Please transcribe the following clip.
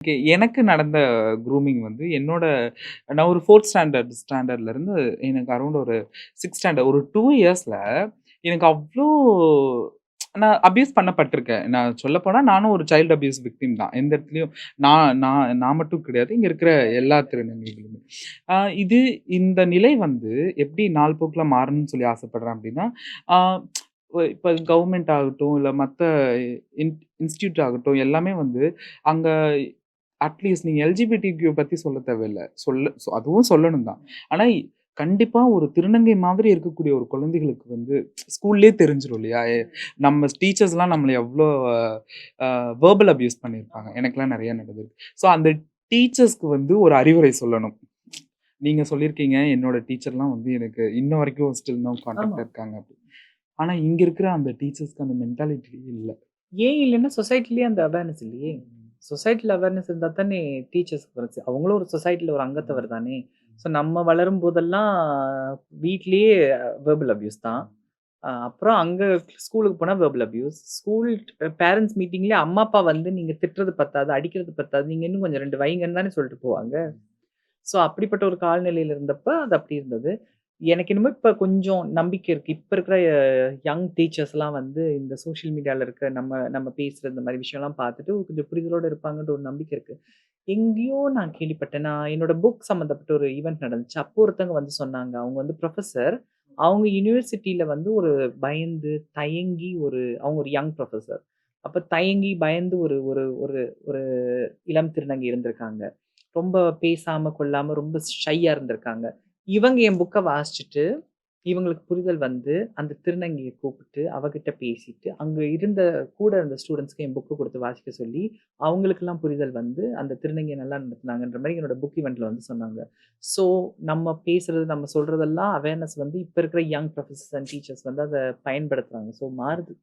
Okay. எனக்கு நடந்த grooming வந்து நான் ஒரு 4த் ஸ்டாண்டர்ட்லருந்து எனக்கு அரவுண்ட் ஒரு 6 ஸ்டாண்டர்ட் ஒரு 2 இயர்ஸ்ல எனக்கு அவ்ளோ நான் அப்யூஸ் பண்ணப்பட்டுருக்கேன். நான் சொல்லப்போனா நானும் ஒரு சைல்ட் அப்யூஸ் விக்டிம் தான். எந்த இடத்துலயும் நான் நான் நான் மட்டும் கிடையாது. இங்க இருக்கிற எல்லா திருநங்கைகளுமே. அ இது இந்த நிலை வந்து எப்படி நாள் போக்குல மாறணும்னு சொல்லி ஆசைப்படுறேன் அப்டின்னா, ஆ இப்ப கவர்மெண்ட் ஆகட்டும், இல்ல மத்த இன் இன்ஸ்டிடியூட் ஆகட்டும் எல்லாமே வந்து அங்க அட்லீஸ்ட் நீங்க எல்ஜிபிடிக்யூ பத்தி சொல்ல தேவையில்ல. அதுவும் சொல்லணும் தான். ஆனா, கண்டிப்பா ஒரு திருநங்கை மாதிரி இருக்கக்கூடிய ஒரு குழந்தைகளுக்கு வந்து ஸ்கூல்லயே தெரிஞ்சிரும் இல்லையா? நம்ம டீச்சர்ஸ்லாம் நம்மள எவ்ளோ வெர்பல் அபியூஸ் பண்ணியிருப்பாங்க. எனக்கெல்லாம் நெறைய நடந்திருக்கு. ஸோ அந்த டீச்சர்ஸ்க்கு வந்து ஒரு அறிவுரை சொல்லணும். நீங்க சொல்லியிருக்கீங்க, என்னோட டீச்சர்லாம் வந்து எனக்கு இன்ன வரைக்கும் ஸ்டில் நவ் ஆமா. கான்டாக்ட்ல இருக்காங்க அப்டி. ஆனா, இங்க இருக்கிற அந்த டீச்சர்ஸ்க்கு அந்த மென்டாலிட்டியே இல்ல. ஏன் இல்லன்னா சொசைட்டிலயே அந்த அவேர்னஸ் இல்லையே! சொசைட்டில அவேர்னஸ் இருந்தா தானே டீச்சர்ஸ்க்கு வருது. அவங்களும் ஒரு சொசைட்டில ஒரு அங்கத்தவர் தானே! ஸோ நம்ம வளரும் போதெல்லாம் வீட்லயே வெர்பல் அபியூஸ் தான். அப்புறம் அங்க ஸ்கூலுக்கு போனா வெர்பல் அபியூஸ். ஸ்கூல் பேரன்ட்ஸ் மீட்டிங்லயே அம்மா, அப்பா வந்து நீங்க திட்டுறது பத்தாது, அடிக்கிறது பத்தாது. நீங்க இன்னும் கொஞ்சம் 2 வைங்கன்னு தானே சொல்லிட்டு போவாங்க. ஸோ அப்படிப்பட்ட ஒரு காலநிலையில இருந்தப்ப அது அப்படி இருந்தது. எனக்கு என்னமோ இப்ப கொஞ்சம் நம்பிக்கை இருக்கு. இப்ப இருக்கிற யங் டீச்சர்ஸ்லாம் வந்து இந்த சோசியல் மீடியால இருக்க நம்ம நம்ம பேசுற இந்த மாரி விஷயம்லாம் பார்த்துட்டு கொஞ்சம் புரிதலோட இருப்பாங்கன்ற ஒரு நம்பிக்கை இருக்கு. எங்கேயோ நான் கேள்விப்பட்டேன். நான் என்னோட புக் சம்மந்தப்பட்ட ஒரு ஈவென்ட் நடந்துச்சு. அப்போ ஒருத்தவங்க வந்து சொன்னாங்க. அவங்க வந்து புரொஃபசர். அவங்க யுனிவர்சிட்டில வந்து ஒரு பயந்து, தயங்கி அவங்க ஒரு யங் புரொஃபசர். அப்ப தயங்கி, பயந்து ஒரு ஒரு ஒரு ஒரு இளம் திருநங்கை இருந்திருக்காங்க. ரொம்ப பேசாம, கொள்ளாம ரொம்ப ஷையா இருந்திருக்காங்க. இவங்க என் புக்க வாசிச்சுட்டு, இவங்களுக்கு புரிதல் வந்து, அந்த திருநங்கைய கூப்பிட்டு, அவகிட்ட பேசிட்டு, அங்க கூட இருந்த ஸ்டூடண்ட்ஸ்க்கு என் புக்க குடுத்து வாசிக்க சொல்லி, அவங்களுக்கெல்லாம் புரிதல் வந்து, அந்த திருநங்கைய நல்லா நடத்துனாங்கன்ற மாரி என்னோட புக் ஈவென்ட்ல வந்து சொன்னாங்க. ஸோ, நம்ம பேசுறது, நம்ம சொல்றதெல்லாம் அவேர்னஸ் வந்து இப்ப இருக்கிற யங் புரொஃபசர்ஸ் அண்ட் டீச்சர்ஸ் வந்து அத பயன்படுத்துறாங்க. ஸோ மாறுது.